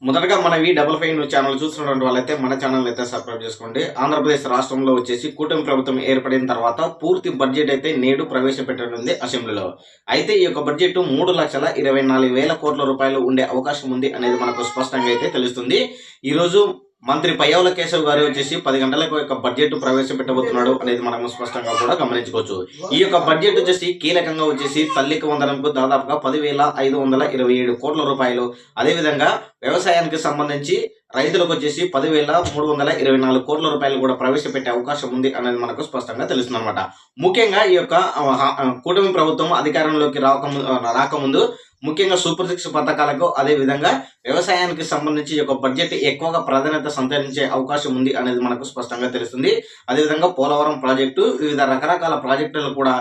మొదటగా మన V55 news channel చూస్తున్నటువంటి వాళ్ళైతే మన ఛానల్ అయితే సబ్స్క్రైబ్ చేసుకోండి. ఆంధ్రప్రదేశ్ రాష్ట్రంలో వచ్చేసి కూటమి ప్రభుత్వం ఏర్పడిన తర్వాత పూర్తి బడ్జెట్ అయితే నేడు ప్రవేశపెట్టనుంది అసెంబ్లీలో. అయితే ఈ యొక్క బడ్జెట్ 3,24,000 కోట్ల రూపాయలు ఉండే అవకాశం ఉంది అనేది మనకు స్పష్టంగా అయితే తెలుస్తుంది. ఈరోజు మంత్రి పయ్యావుల కేశవ్ గారు వచ్చేసి 10 గంటలకు యొక్క బడ్జెట్ ప్రవేశపెట్టబోతున్నాడు అనేది మనం స్పష్టంగా కూడా గమనించుకోవచ్చు. ఈ యొక్క బడ్జెట్ వచ్చేసి కీలకంగా వచ్చేసి తల్లికి వందనంకు దాదాపుగా 10,527 కోట్ల రూపాయలు, అదేవిధంగా వ్యవసాయానికి సంబంధించి రైతులకు వచ్చేసి 10,324 కోట్ల రూపాయలు కూడా ప్రవేశపెట్టే అవకాశం ఉంది అనేది మనకు స్పష్టంగా తెలుస్తుంది అనమాట. ముఖ్యంగా ఈ యొక్క కూటమి ప్రభుత్వం అధికారంలోకి రాకముందు ముఖ్యంగా సూపర్ 6 పథకాలకు, అదే విధంగా వ్యవసాయానికి సంబంధించి ఈ యొక్క బడ్జెట్ ఎక్కువగా ప్రాధాన్యత సంతరించే అవకాశం ఉంది అనేది మనకు స్పష్టంగా తెలుస్తుంది. అదేవిధంగా పోలవరం ప్రాజెక్టు, వివిధ రకరకాల ప్రాజెక్టులు కూడా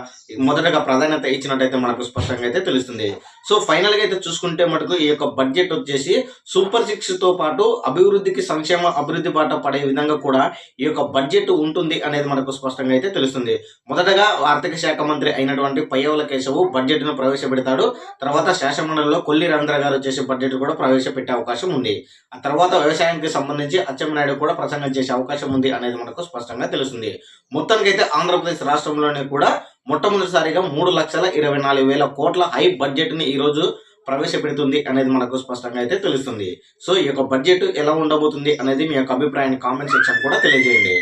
మొదటగా ప్రాధాన్యత ఇచ్చినట్టయితే మనకు స్పష్టంగా అయితే తెలుస్తుంది. సో ఫైనల్ గా అయితే చూసుకుంటే మటుకు ఈ యొక్క బడ్జెట్ వచ్చేసి సూపర్ 6 తో పాటు అభివృద్ధికి, సంక్షేమ అభివృద్ధి బాట పడే విధంగా కూడా ఈ యొక్క బడ్జెట్ ఉంటుంది అనేది మనకు స్పష్టంగా అయితే తెలుస్తుంది. మొదటగా ఆర్థిక శాఖ మంత్రి అయినటువంటి పయ్యావుల కేశవ్ బడ్జెట్ ను ప్రవేశపెడతాడు. తర్వాత శాసనమండలిలో కొల్లి రవీంద్ర గారు చేసే బడ్జెట్ కూడా ప్రవేశపెట్టే అవకాశం ఉంది. ఆ తర్వాత వ్యవసాయానికి సంబంధించి అచ్చెన్నాయుడు కూడా ప్రసంగం చేసే అవకాశం ఉంది అనేది మనకు స్పష్టంగా తెలుస్తుంది. మొత్తానికైతే ఆంధ్రప్రదేశ్ రాష్ట్రంలోనే కూడా మొట్టమొదటిసారిగా 3,24,000 కోట్ల హై బడ్జెట్ ని ఈ రోజు ప్రవేశపెడుతుంది అనేది మనకు స్పష్టంగా అయితే తెలుస్తుంది. సో ఈ యొక్క బడ్జెట్ ఎలా ఉండబోతుంది అనేది మీ యొక్క అభిప్రాయాన్ని కామెంట్ సెక్షన్ కూడా తెలియజేయండి.